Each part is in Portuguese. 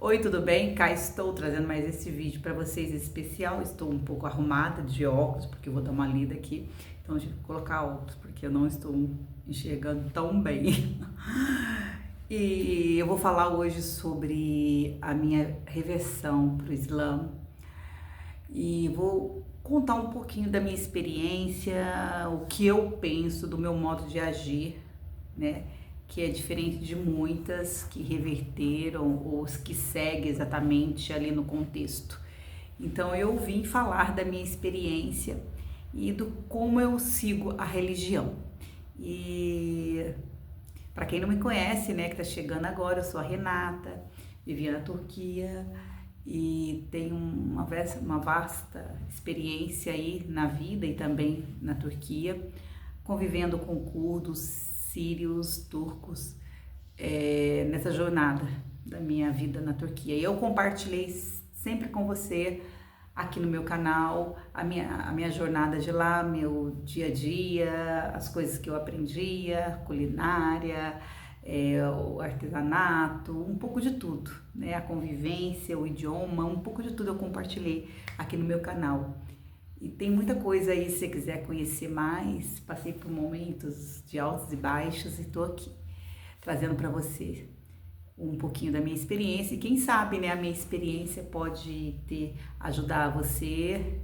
Oi, tudo bem? Cá estou trazendo mais esse vídeo para vocês especial. Estou um pouco arrumada de óculos, porque eu vou dar uma lida aqui. Então eu tive que colocar óculos, porque eu não estou enxergando tão bem. E eu vou falar hoje sobre a minha reversão para o Islã. E vou contar um pouquinho da minha experiência, o que eu penso, do meu modo de agir, né? Que é diferente de muitas que reverteram ou que seguem exatamente ali no contexto. Então eu vim falar da minha experiência e do como eu sigo a religião. E para quem não me conhece, né, que tá chegando agora, eu sou a Renata, vivia na Turquia e tenho uma vasta experiência aí na vida e também na Turquia, convivendo com curdos, sírios, turcos, nessa jornada da minha vida na Turquia. E eu compartilhei sempre com você aqui no meu canal a minha jornada de lá, meu dia a dia, as coisas que eu aprendia, culinária, o artesanato, um pouco de tudo, né? A convivência, o idioma, um pouco de tudo eu compartilhei aqui no meu canal. E tem muita coisa aí, se você quiser conhecer mais, passei por momentos de altos e baixos e tô aqui trazendo para você um pouquinho da minha experiência. E quem sabe, né, a minha experiência pode ajudar você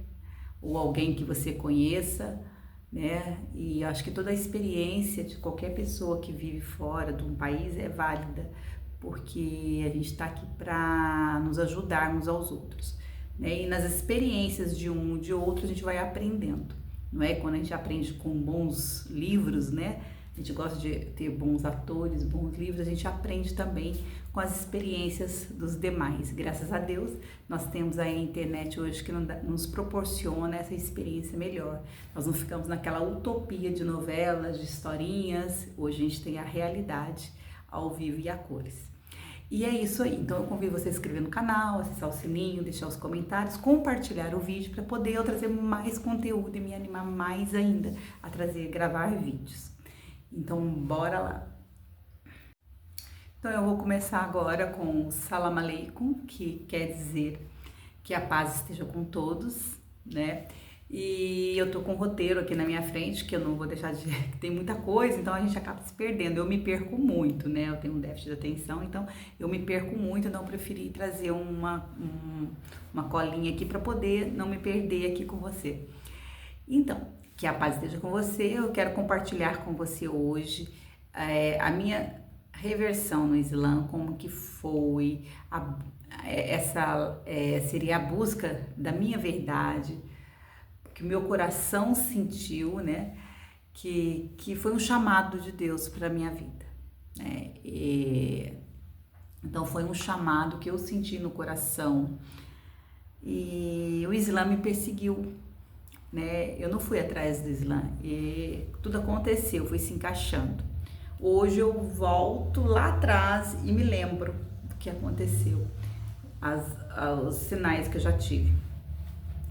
ou alguém que você conheça, né? E acho que toda a experiência de qualquer pessoa que vive fora de um país é válida, porque a gente está aqui para nos ajudar uns aos outros, né? E nas experiências de um e de outro a gente vai aprendendo, não é? Quando a gente aprende com bons livros, né? A gente gosta de ter bons atores, bons livros, a gente aprende também com as experiências dos demais. Graças a Deus, nós temos aí a internet hoje que nos proporciona essa experiência melhor. Nós não ficamos naquela utopia de novelas, de historinhas. Hoje a gente tem a realidade ao vivo e a cores. E é isso aí, então eu convido você a se inscrever no canal, acessar o sininho, deixar os comentários, compartilhar o vídeo para poder eu trazer mais conteúdo e me animar mais ainda a gravar vídeos. Então bora lá! Então eu vou começar agora com Salam Aleikum, que quer dizer que a paz esteja com todos, né? E eu tô com um roteiro aqui na minha frente, que eu não vou deixar de... tem muita coisa, então a gente acaba se perdendo. Eu me perco muito, né? Eu tenho um déficit de atenção, então eu me perco muito, então eu preferi trazer uma colinha aqui para poder não me perder aqui com você. Então, que a paz esteja com você. Eu quero compartilhar com você hoje a minha reversão no Islã, como que foi, seria a busca da minha verdade, que o meu coração sentiu, né, que foi um chamado de Deus para a minha vida, né? Então foi um chamado que eu senti no coração e o Islã me perseguiu, né? Eu não fui atrás do Islã e tudo aconteceu, foi se encaixando. Hoje eu volto lá atrás e me lembro do que aconteceu, os sinais que eu já tive.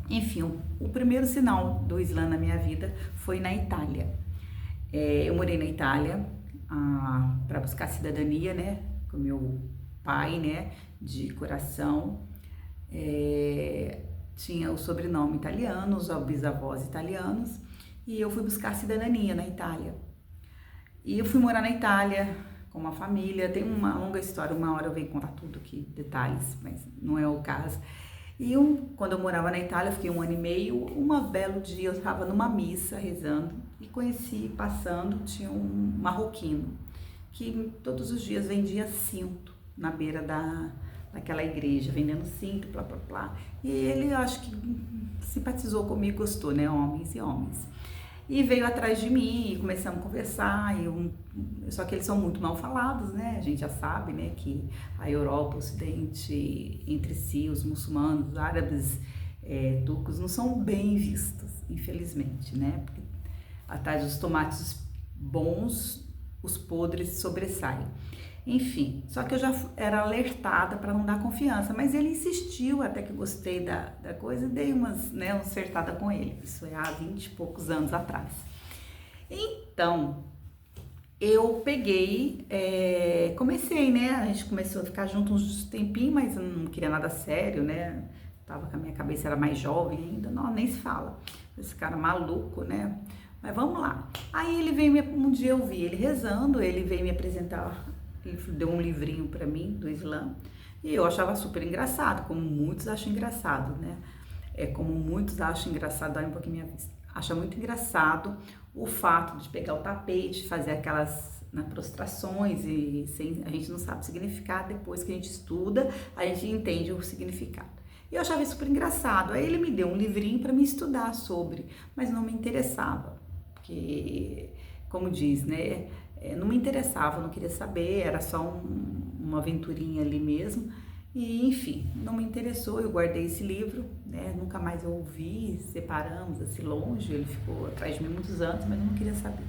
Enfim, o primeiro sinal do Islã na minha vida foi na Itália. Eu morei na Itália para buscar cidadania, né? Com meu pai, né? De coração. Tinha o sobrenome italiano, os bisavós italianos, e eu fui buscar cidadania na Itália. E eu fui morar na Itália com uma família, tem uma longa história, uma hora eu venho contar tudo aqui, detalhes, mas não é o caso. E quando eu morava na Itália, eu fiquei 1 ano e meio, belo dia eu estava numa missa rezando e conheci, passando, tinha um marroquino, que todos os dias vendia cinto na beira daquela igreja, vendendo cinto, plá, plá, plá. E ele, eu acho que simpatizou comigo, gostou, né, homens e homens. E veio atrás de mim e começamos a conversar, só que eles são muito mal falados, né? A gente já sabe, né, que a Europa, o Ocidente, entre si, os muçulmanos, os árabes, turcos, não são bem vistos, infelizmente, né? Porque atrás dos tomates bons, os podres sobressaem. Enfim, só que eu já era alertada para não dar confiança, mas ele insistiu, até que gostei da coisa e dei uma acertada com ele. Isso é há 20 e poucos anos atrás. Então, eu peguei, comecei, né? A gente começou a ficar junto uns tempinhos, mas eu não queria nada sério, né? Tava com a minha cabeça, era mais jovem ainda, não, nem se fala. Esse cara maluco, né? Mas vamos lá. Aí ele veio, um dia eu vi ele rezando, ele veio me apresentar, ele deu um livrinho pra mim do Islã, e eu achava super engraçado, como muitos acham engraçado, né? Como muitos acham engraçado, dá um pouquinho minha vista. Acha muito engraçado o fato de pegar o tapete, fazer aquelas, né, prostrações e a gente não sabe o significado, depois que a gente estuda, a gente entende o significado. E eu achava isso super engraçado. Aí ele me deu um livrinho para me estudar sobre, mas não me interessava, porque, como diz, né, não me interessava, não queria saber, era só uma aventurinha ali mesmo. E, enfim, não me interessou, eu guardei esse livro, né? Nunca mais eu ouvi, separamos assim longe, ele ficou atrás de mim muitos anos, mas eu não queria saber.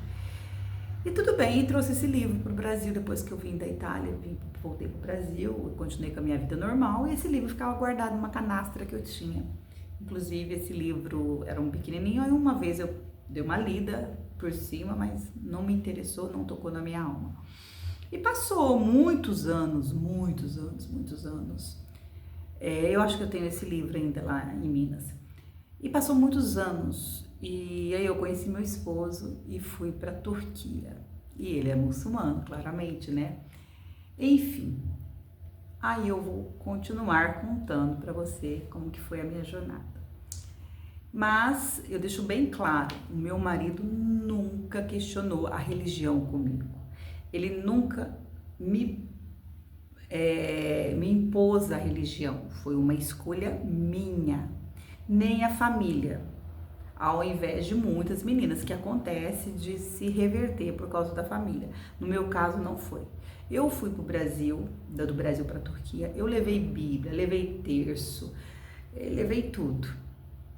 E tudo bem, e trouxe esse livro para o Brasil depois que eu vim da Itália, voltei para o Brasil, eu continuei com a minha vida normal, e esse livro ficava guardado numa canastra que eu tinha. Inclusive, esse livro era um pequenininho, aí uma vez eu dei uma lida por cima, mas não me interessou, não tocou na minha alma. E passou muitos anos, muitos anos, muitos anos. Eu acho que eu tenho esse livro ainda lá em Minas. E passou muitos anos. E aí eu conheci meu esposo e fui para a Turquia. E ele é muçulmano, claramente, né? Enfim, aí eu vou continuar contando para você como que foi a minha jornada. Mas eu deixo bem claro, o meu marido nunca questionou a religião comigo. Ele nunca me impôs a religião, foi uma escolha minha, nem a família, ao invés de muitas meninas, que acontece de se reverter por causa da família. No meu caso, não foi. Eu fui pro Brasil, do Brasil para a Turquia, eu levei Bíblia, levei terço, levei tudo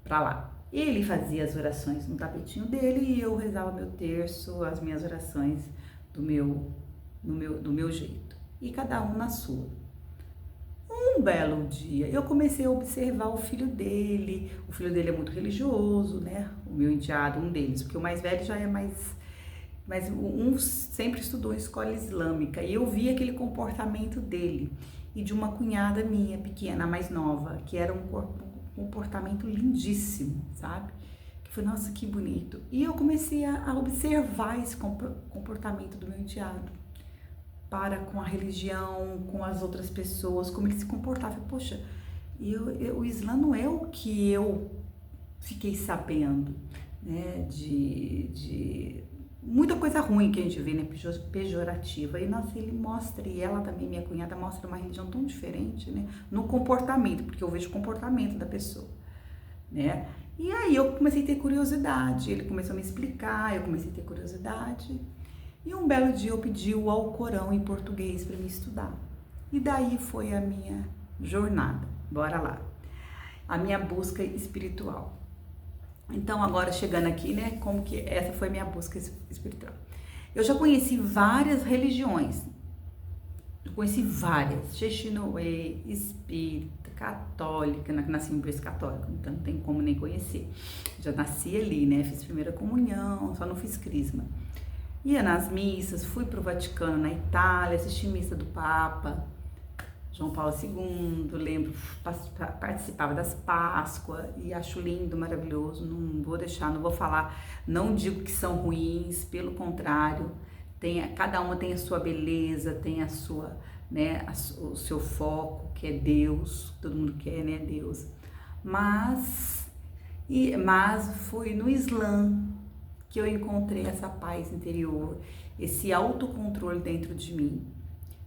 para lá. Ele fazia as orações no tapetinho dele e eu rezava meu terço, as minhas orações do meu jeito, e cada um na sua. Um belo dia, eu comecei a observar o filho dele é muito religioso, né, o meu enteado, um deles, porque o mais velho já é mais um sempre estudou em escola islâmica, e eu vi aquele comportamento dele, e de uma cunhada minha, pequena, mais nova, que era um comportamento lindíssimo, sabe? Foi, nossa, que bonito. E eu comecei a observar esse comportamento do meu enteado para com a religião, com as outras pessoas, como ele se comportava. Poxa, o Islã não é o que eu fiquei sabendo, né, de muita coisa ruim que a gente vê, né, pejorativa. E, nossa, ele mostra, e ela também, minha cunhada, mostra uma religião tão diferente, né, no comportamento, porque eu vejo o comportamento da pessoa, né. E aí eu comecei a ter curiosidade, ele começou a me explicar, eu comecei a ter curiosidade. E um belo dia eu pedi o Alcorão em português para me estudar. E daí foi a minha jornada, bora lá. A minha busca espiritual. Então agora chegando aqui, né, como que essa foi a minha busca espiritual. Eu já conheci várias religiões. Eu conheci várias, Xexinoe, espírita, católica, nasci em berço católico, então não tem como nem conhecer. Já nasci ali, né, fiz primeira comunhão, só não fiz crisma. Ia nas missas, fui pro Vaticano, na Itália, assisti missa do Papa, João Paulo II, lembro, participava das Páscoas e acho lindo, maravilhoso, não vou falar, não digo que são ruins, pelo contrário, cada uma tem a sua beleza, tem a sua, né, o seu foco, que é Deus, todo mundo quer, né, Deus, mas foi no Islã que eu encontrei essa paz interior, esse autocontrole dentro de mim,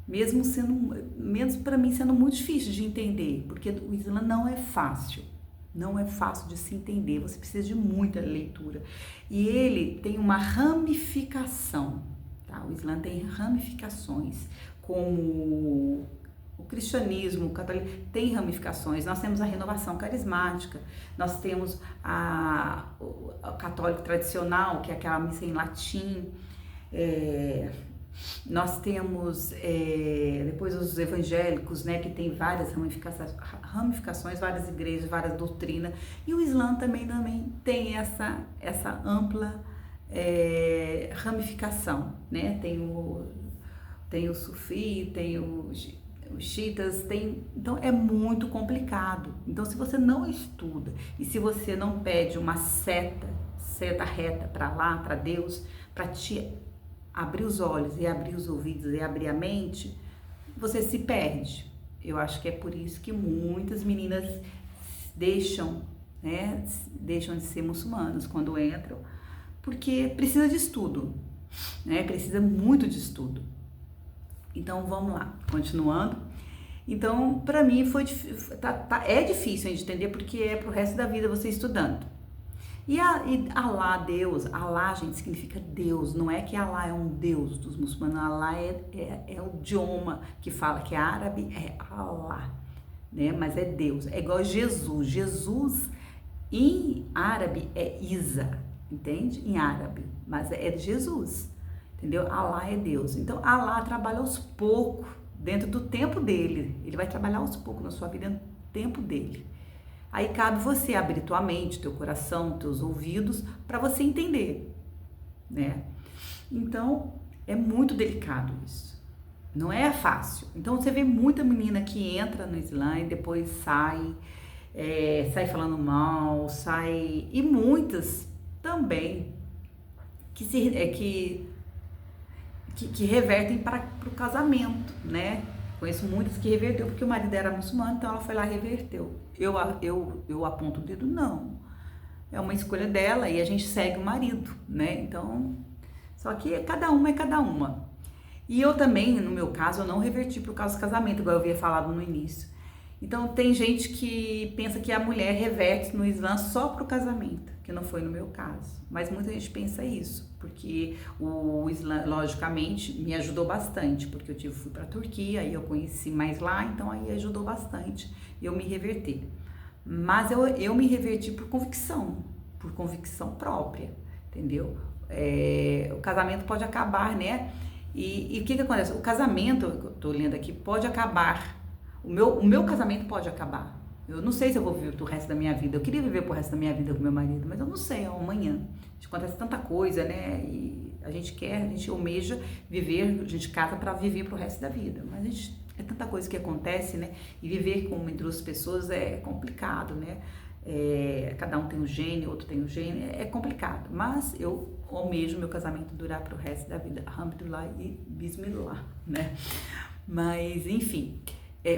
mesmo para mim sendo muito difícil de entender, porque o Islã não é fácil de se entender, você precisa de muita leitura, e ele tem uma ramificação, tá? O Islã tem ramificações, como o cristianismo, o catolicismo, tem ramificações. Nós temos a renovação carismática, nós temos o católico tradicional, que é aquela missa em latim, nós temos depois os evangélicos, né, que tem várias ramificações, várias igrejas, várias doutrinas, e o Islã também tem essa ampla ramificação, né? Tem o sufi, tem os chiitas, então é muito complicado. Então, se você não estuda e se você não pede uma seta reta para lá, para Deus, para te abrir os olhos e abrir os ouvidos e abrir a mente, você se perde. Eu acho que é por isso que muitas meninas deixam, né, deixam de ser muçulmanas quando entram, porque precisa de estudo, né, precisa muito de estudo. Então, vamos lá, continuando. Então, para mim, é difícil de entender, porque é pro resto da vida você estudando. E Alá, Deus, Alá, gente, significa Deus, não é que Alá é um Deus dos muçulmanos, Alá é o idioma que fala, que é árabe, é Alá, né? Mas é Deus, é igual Jesus. Jesus em árabe é Isa, entende? Em árabe, mas é de Jesus, entendeu? Alá é Deus. Então, Alá trabalha aos poucos, dentro do tempo dele, ele vai trabalhar aos poucos na sua vida, no tempo dele. Aí cabe você abrir tua mente, teu coração, teus ouvidos, para você entender, né? Então, é muito delicado isso. Não é fácil. Então, você vê muita menina que entra no Islã e depois sai falando mal, e muitas também que revertem para o casamento, né? Conheço muitas que reverteu porque o marido era muçulmano, então ela foi lá e reverteu. Eu aponto o dedo, não. É uma escolha dela e a gente segue o marido, né? Então, só que cada uma é cada uma. E eu também, no meu caso, eu não reverti por causa do casamento, igual eu havia falado no início. Então, tem gente que pensa que a mulher reverte no Islã só pro casamento, que não foi no meu caso. Mas muita gente pensa isso, porque o Islã, logicamente, me ajudou bastante, porque eu fui pra Turquia, aí eu conheci mais lá, então aí ajudou bastante eu me reverter. Mas eu me reverti por convicção própria, entendeu? O casamento pode acabar, né? E o que acontece? O casamento, eu tô lendo aqui, pode acabar. O meu casamento pode acabar. Eu não sei se eu vou viver pro resto da minha vida. Eu queria viver pro resto da minha vida com meu marido, mas eu não sei, amanhã. Acontece tanta coisa, né? E a gente almeja viver, a gente casa para viver pro resto da vida. Mas é tanta coisa que acontece, né? E viver com entre duas pessoas é complicado, né? Cada um tem um gene, outro tem um gene, é complicado. Mas eu almejo meu casamento durar pro resto da vida. Alhamdulillah e Bismillah, né? Mas, enfim...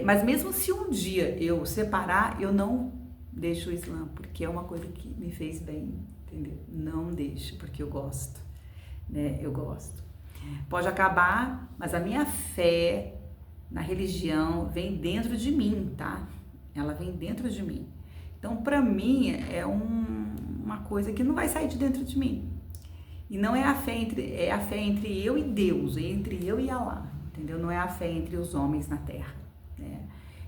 mas mesmo se um dia eu separar, eu não deixo o Islã, porque é uma coisa que me fez bem, entendeu? Não deixo, porque eu gosto, né? Eu gosto. Pode acabar, mas a minha fé na religião vem dentro de mim, tá? Ela vem dentro de mim. Então, pra mim, é uma coisa que não vai sair de dentro de mim. E não é a fé entre eu e Deus, entre eu e Alá, entendeu? Não é a fé entre os homens na terra.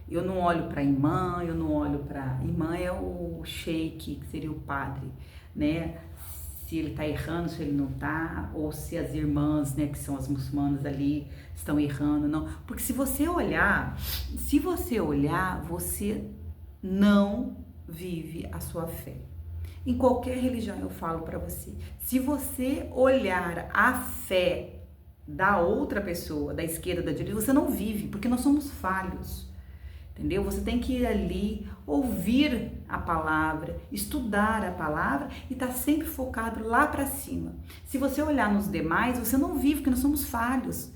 Eu não olho para imã, eu não olho para... Imã é o sheik, que seria o padre, né? Se ele tá errando, se ele não tá, ou se as irmãs, né, que são as muçulmanas ali, estão errando, não. Porque se você olhar, você não vive a sua fé. Em qualquer religião eu falo para você. Se você olhar a fé da outra pessoa, da esquerda, da direita, você não vive, porque nós somos falhos, entendeu? Você tem que ir ali, ouvir a palavra, estudar a palavra e estar sempre focado lá para cima. Se você olhar nos demais, você não vive, porque nós somos falhos.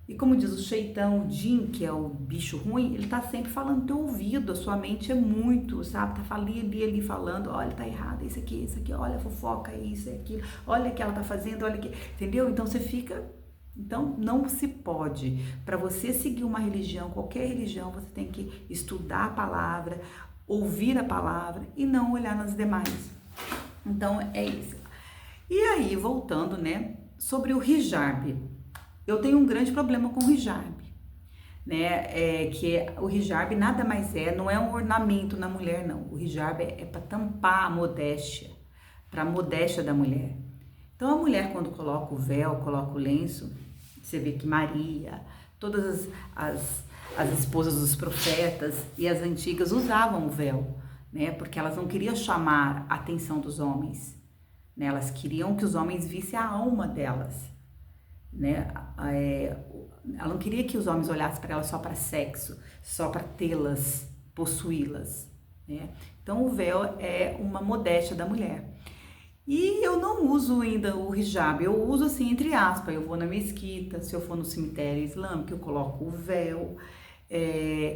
E como diz o Sheitão, o Jin, que é o bicho ruim, ele tá sempre falando no teu ouvido, a sua mente é muito, sabe? Tá ali falando, olha, tá errado, isso aqui, olha, fofoca, isso e aquilo, olha o que ela tá fazendo, olha que, entendeu? Então você fica... Então, não se pode. Para você seguir uma religião, qualquer religião, você tem que estudar a palavra, ouvir a palavra e não olhar nas demais. Então, é isso. E aí, voltando, né, sobre o hijab. Eu tenho um grande problema com o hijab, né, o hijab nada mais não é um ornamento na mulher, não. O hijab é para tampar a modéstia, para a modéstia da mulher. Então, a mulher, quando coloca o véu, coloca o lenço, você vê que Maria, todas as esposas dos profetas e as antigas usavam o véu, né? Porque elas não queriam chamar a atenção dos homens, né? Elas queriam que os homens vissem a alma delas, né? Ela não queria que os homens olhassem para elas só para sexo, só para tê-las, possuí-las, né? Então o véu é uma modéstia da mulher. E eu não uso ainda o hijab, eu uso assim entre aspas, eu vou na mesquita, se eu for no cemitério islâmico eu coloco o véu.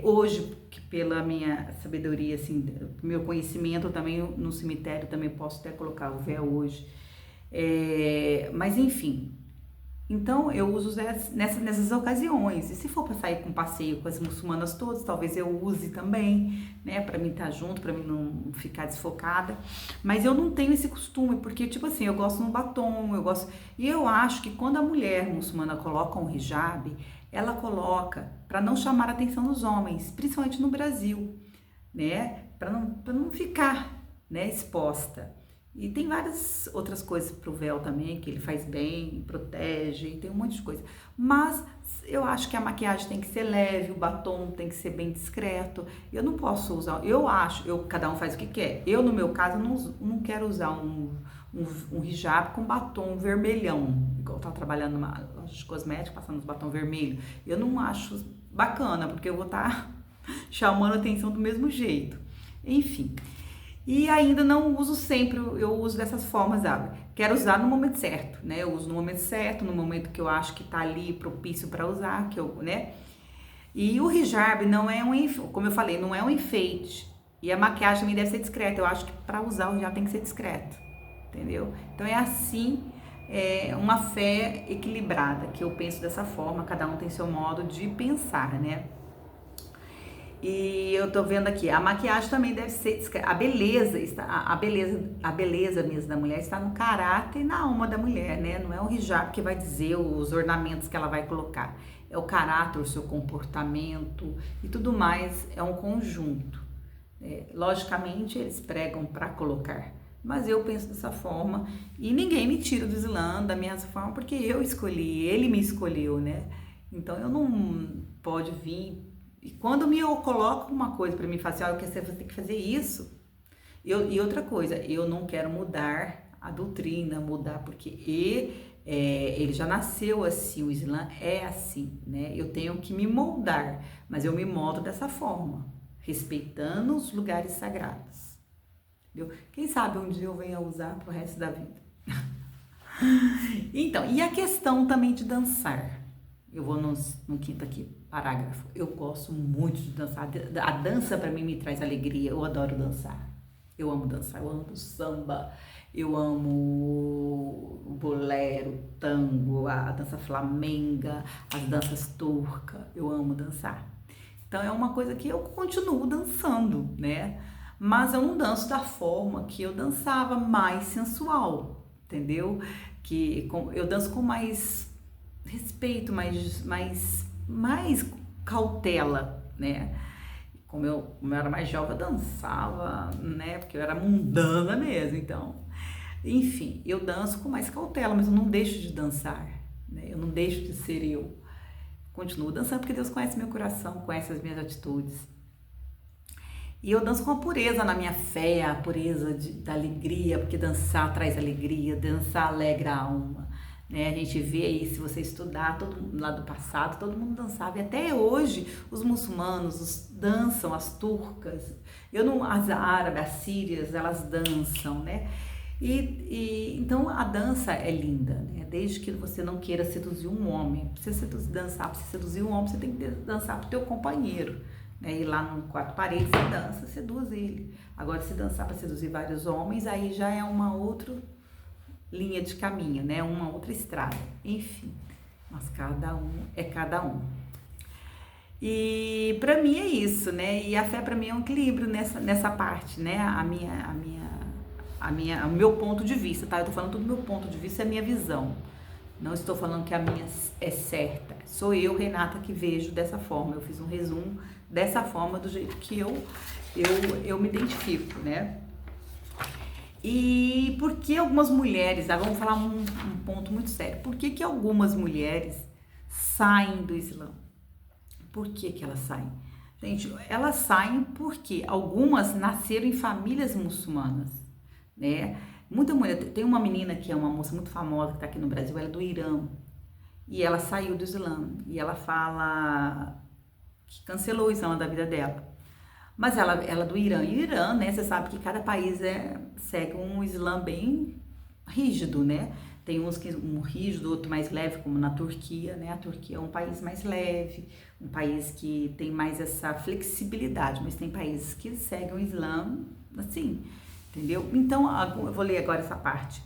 Hoje, que pela minha sabedoria, assim, meu conhecimento também, no cemitério também posso até colocar o véu hoje. Mas enfim, então eu uso nessas ocasiões. E se for para sair com passeio com as muçulmanas todas, talvez eu use também, né, para mim estar junto, para mim não ficar desfocada. Mas eu não tenho esse costume, porque tipo assim, eu gosto no batom, eu gosto. E eu acho que quando a mulher muçulmana coloca um hijab, ela coloca para não chamar a atenção dos homens, principalmente no Brasil, né, para não ficar, né, exposta. E tem várias outras coisas pro véu também, que ele faz bem, protege, tem um monte de coisa. Mas eu acho que a maquiagem tem que ser leve, o batom tem que ser bem discreto. Eu não posso usar, cada um faz o que quer. Eu, no meu caso, não quero usar um hijab com batom vermelhão, igual eu tava trabalhando numa loja de cosméticos, passando os batom vermelho. Eu não acho bacana, porque eu vou estar chamando a atenção do mesmo jeito. Enfim. E ainda não uso sempre, eu uso dessas formas, sabe? Quero usar no momento certo, né? Eu uso no momento certo, no momento que eu acho que tá ali propício para usar, né? E o hijab não é como eu falei, não é um enfeite. E a maquiagem também deve ser discreta. Eu acho que para usar o hijab tem que ser discreto, entendeu? Então é assim, uma fé equilibrada, que eu penso dessa forma, cada um tem seu modo de pensar, né? E eu tô vendo aqui, a maquiagem também deve ser discreta. A beleza mesmo da mulher está no caráter e na alma da mulher, né? Não é o hijab que vai dizer os ornamentos que ela vai colocar. É o caráter, o seu comportamento e tudo mais, é um conjunto. Logicamente, eles pregam para colocar, mas eu penso dessa forma e ninguém me tira do Islã da minha forma, porque eu escolhi, ele me escolheu, né? Então eu não pode vir. E quando eu coloco uma coisa para mim, falar assim, você tem que fazer isso. E outra coisa, eu não quero mudar a doutrina, porque ele já nasceu assim, o Islã é assim, né? Eu tenho que me moldar, mas eu me moldo dessa forma, respeitando os lugares sagrados. Entendeu? Quem sabe um dia eu venha usar pro resto da vida. Então, e a questão também de dançar? Eu vou no quinto aqui, parágrafo. Eu gosto muito de dançar. A dança para mim me traz alegria. Eu adoro dançar. Eu amo dançar. Eu amo samba. Eu amo o bolero, o tango, a dança flamenga, as danças turcas. Eu amo dançar. Então é uma coisa que eu continuo dançando, né? Mas eu não danço da forma que eu dançava, mais sensual, entendeu? Eu danço com mais respeito, mais cautela, né? Como eu era mais jovem, eu dançava, né? Porque eu era mundana mesmo, então. Enfim, eu danço com mais cautela, mas eu não deixo de dançar, né? Eu não deixo de ser eu. Continuo dançando porque Deus conhece meu coração, conhece as minhas atitudes. E eu danço com a pureza na minha fé, a pureza da alegria, porque dançar traz alegria, dançar alegra a alma. Né? A gente vê aí, se você estudar lá do passado, todo mundo dançava. E até hoje, os muçulmanos dançam, as turcas, as árabes, as sírias, elas dançam, né? Então a dança é linda, né? Desde que você não queira seduzir um homem. Pra você dançar, para você seduzir um homem, você tem que dançar pro teu companheiro. Né? Ir lá no quatro paredes, você dança, seduz ele. Agora, se dançar para seduzir vários homens, aí já é uma outra linha de caminho, né? Uma outra estrada. Enfim, mas cada um é cada um. E para mim é isso, né? E a fé para mim é um equilíbrio nessa parte, né? O meu ponto de vista, tá? Eu tô falando tudo do meu ponto de vista, é a minha visão. Não estou falando que a minha é certa. Sou eu, Renata, que vejo dessa forma. Eu fiz um resumo dessa forma, do jeito que eu me identifico, né? E por que algumas mulheres, vamos falar um ponto muito sério, por que algumas mulheres saem do Islã? Por que elas saem? Gente, elas saem porque algumas nasceram em famílias muçulmanas, né? Muita mulher, tem uma menina que é uma moça muito famosa que está aqui no Brasil, ela é do Irã, e ela saiu do Islã, e ela fala que cancelou o Islã da vida dela. Mas ela é do Irã, e o Irã, né, você sabe que cada país segue um Islã bem rígido, né? Tem uns que um rígido, outro mais leve, como na Turquia, né? A Turquia é um país mais leve, um país que tem mais essa flexibilidade, mas tem países que seguem o Islã assim, entendeu? Então, eu vou ler agora essa parte.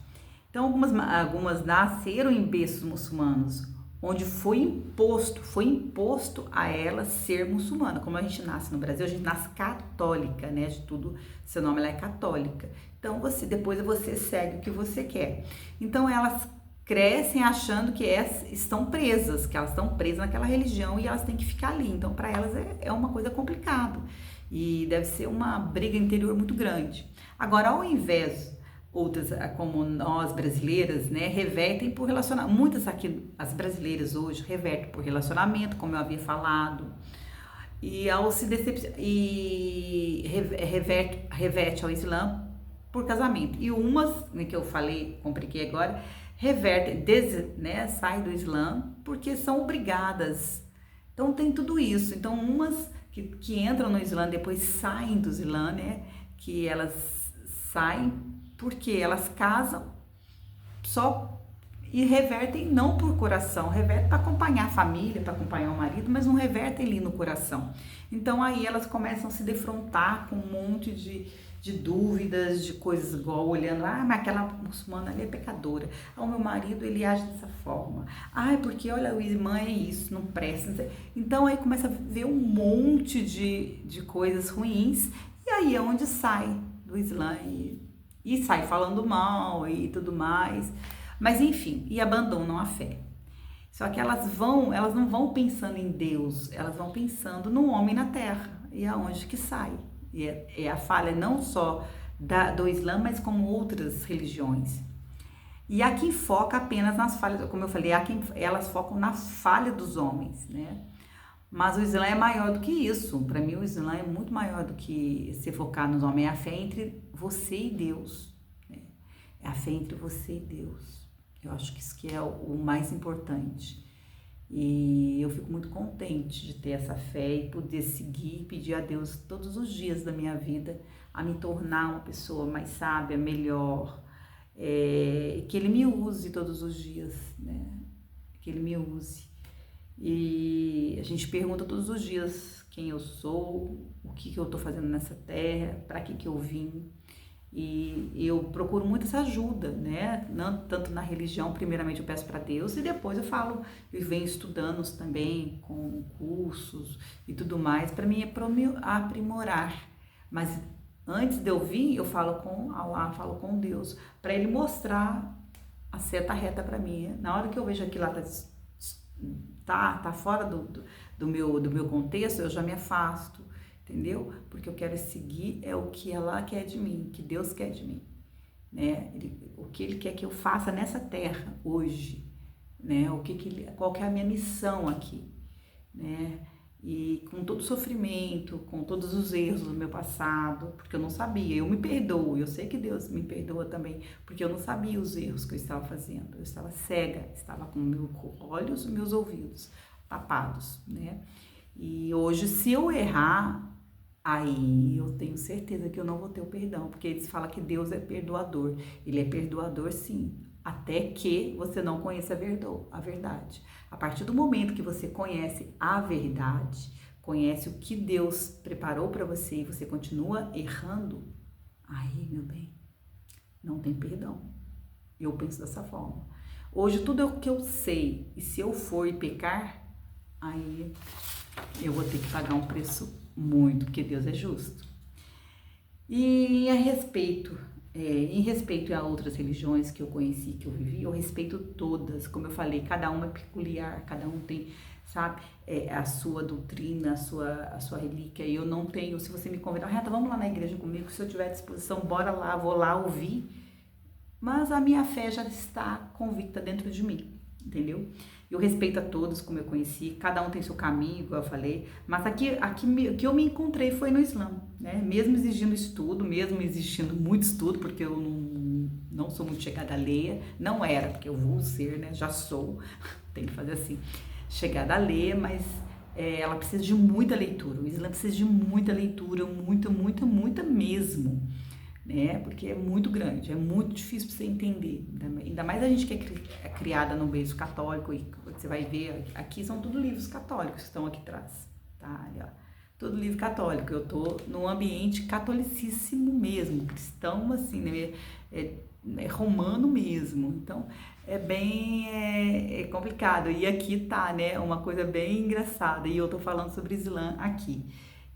Então, algumas nasceram em berços muçulmanos, onde foi imposto a ela ser muçulmana. Como a gente nasce no Brasil, a gente nasce católica, né? De tudo, seu nome ela é católica. Então, depois você segue o que você quer. Então, elas crescem achando que estão presas, que elas estão presas naquela religião e elas têm que ficar ali. Então, para elas é uma coisa complicada e deve ser uma briga interior muito grande. Agora, ao invés outras, como nós brasileiras, né, revertem por relacionamento. Muitas aqui, as brasileiras hoje, revertem por relacionamento, como eu havia falado, e ao se decepcionar, e reverte ao Islã por casamento. E umas, né, que eu falei, compliquei agora, revertem, né, saem do Islã porque são obrigadas. Então tem tudo isso. Então umas que entram no Islã depois saem do Islã, né, que elas saem porque elas casam só e revertem não por coração, revertem para acompanhar a família, para acompanhar o marido, mas não revertem ali no coração. Então aí elas começam a se defrontar com um monte de dúvidas, de coisas igual olhando, mas aquela muçulmana ali é pecadora, o meu marido ele age dessa forma, porque olha, o irmã é isso, não presta. Então aí começa a ver um monte de coisas ruins e aí é onde sai do Islã e sai falando mal e tudo mais, mas enfim, e abandonam a fé. Só que elas não vão pensando em Deus, elas vão pensando no homem na terra, e é onde que sai. E é a falha não só do Islã, mas como outras religiões. E há quem foca apenas nas falhas, como eu falei, elas focam na falha dos homens, né? Mas o Islã é maior do que isso. Para mim, o Islã é muito maior do que se focar nos homens. É a fé entre você e Deus, né? É a fé entre você e Deus. Eu acho que isso que é o mais importante. E eu fico muito contente de ter essa fé e poder seguir e pedir a Deus todos os dias da minha vida a me tornar uma pessoa mais sábia, melhor, que Ele me use todos os dias, né? Que Ele me use. E a gente pergunta todos os dias quem eu sou, o que eu estou fazendo nessa terra, para que eu vim. E eu procuro muito essa ajuda, né? Não tanto na religião, primeiramente eu peço para Deus e depois eu venho estudando também com cursos e tudo mais para mim aprimorar. Mas antes de eu vir, eu falo com Allah, falo com Deus, para Ele mostrar a seta reta para mim. Na hora que eu vejo aquilo lá tá fora do meu contexto, eu já me afasto, entendeu? Porque eu quero seguir o que ela quer de mim, que Deus quer de mim, né? O que Ele quer que eu faça nessa terra hoje, né? Qual que é a minha missão aqui, né? E com todo o sofrimento, com todos os erros do meu passado, porque eu não sabia, eu me perdoo, eu sei que Deus me perdoa também, porque eu não sabia os erros que eu estava fazendo, eu estava cega, estava com meus olhos e meus ouvidos tapados, né? E hoje, se eu errar, aí eu tenho certeza que eu não vou ter o perdão, porque eles falam que Deus é perdoador, Ele é perdoador sim, até que você não conheça a verdade. A partir do momento que você conhece a verdade, conhece o que Deus preparou para você e você continua errando, aí, meu bem, não tem perdão. Eu penso dessa forma. Hoje tudo é o que eu sei, e se eu for e pecar, aí eu vou ter que pagar um preço muito, porque Deus é justo. E em respeito a outras religiões que eu conheci, que eu vivi, eu respeito todas, como eu falei, cada uma é peculiar, cada um tem, sabe, a sua doutrina, a sua relíquia, e eu não tenho, se você me convidar, Renata, vamos lá na igreja comigo, se eu tiver disposição, bora lá, vou lá ouvir, mas a minha fé já está convicta dentro de mim, entendeu? Eu respeito a todos, como eu conheci, cada um tem seu caminho, igual eu falei, mas aqui que eu me encontrei foi no Islã, né? Mesmo exigindo estudo, mesmo exigindo muito estudo, porque eu não sou muito chegada a ler, não era, porque eu vou ser, né, já sou, tem que fazer assim, chegada a ler, mas ela precisa de muita leitura, o Islã precisa de muita leitura, muita mesmo, né, porque é muito grande, é muito difícil pra você entender, ainda mais a gente que é criada no berço católico, e você vai ver, aqui são tudo livros católicos que estão aqui atrás, tá, ali, ó, todo livro católico, eu tô num ambiente catolicíssimo mesmo, cristão assim, né, é romano mesmo, então é bem complicado, e aqui tá, né, uma coisa bem engraçada, e eu tô falando sobre Islã aqui,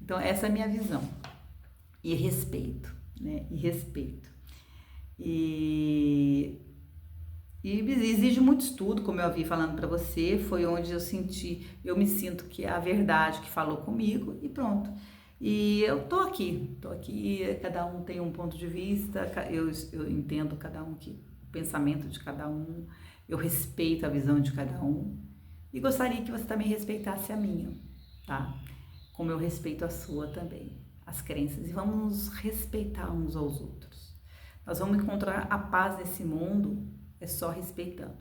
então essa é a minha visão, e respeito, né, e respeito, e exige muito estudo, como eu havia falando para você, foi onde eu me sinto que é a verdade que falou comigo e pronto. E eu tô aqui, cada um tem um ponto de vista, eu entendo cada um o pensamento de cada um, eu respeito a visão de cada um e gostaria que você também respeitasse a minha, tá? Como eu respeito a sua também, as crenças, e vamos nos respeitar uns aos outros. Nós vamos encontrar a paz nesse mundo só respeitando.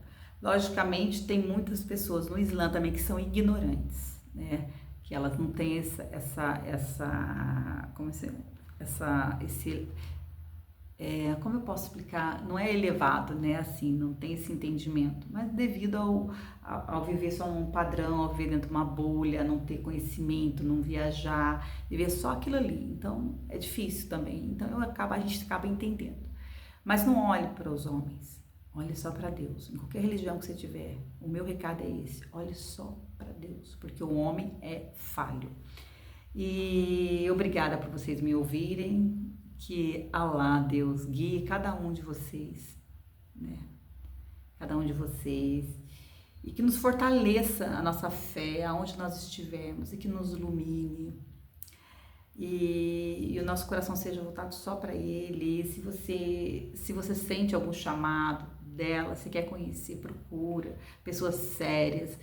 Logicamente, tem muitas pessoas no Islã também que são ignorantes, né? Que elas não têm como eu posso explicar? Não é elevado, né? Assim, não tem esse entendimento, mas devido ao viver só num padrão, ao viver dentro de uma bolha, não ter conhecimento, não viajar, viver só aquilo ali. Então, é difícil também. Então, a gente acaba entendendo. Mas não olhe para os homens. Olhe só para Deus. Em qualquer religião que você tiver, o meu recado é esse. Olhe só para Deus, porque o homem é falho. E obrigada por vocês me ouvirem. Que Alá, Deus, guie cada um de vocês, né? Cada um de vocês. E que nos fortaleça a nossa fé, aonde nós estivermos, e que nos ilumine. E o nosso coração seja voltado só para Ele. E se você sente algum chamado dela, se quer conhecer, procura pessoas sérias,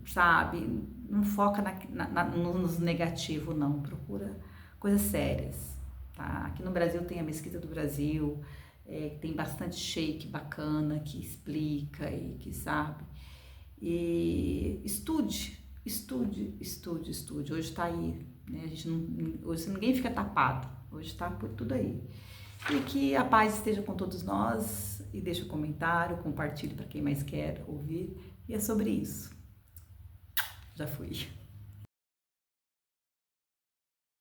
sabe? Não foca nos negativos, não. Procura coisas sérias, tá? Aqui no Brasil tem a Mesquita do Brasil, tem bastante sheik bacana que explica e que sabe. E estude. Hoje tá aí, né? Hoje ninguém fica tapado, hoje tá por tudo aí. E que a paz esteja com todos nós, e deixa um comentário, compartilhe para quem mais quer ouvir, e é sobre isso. Já fui.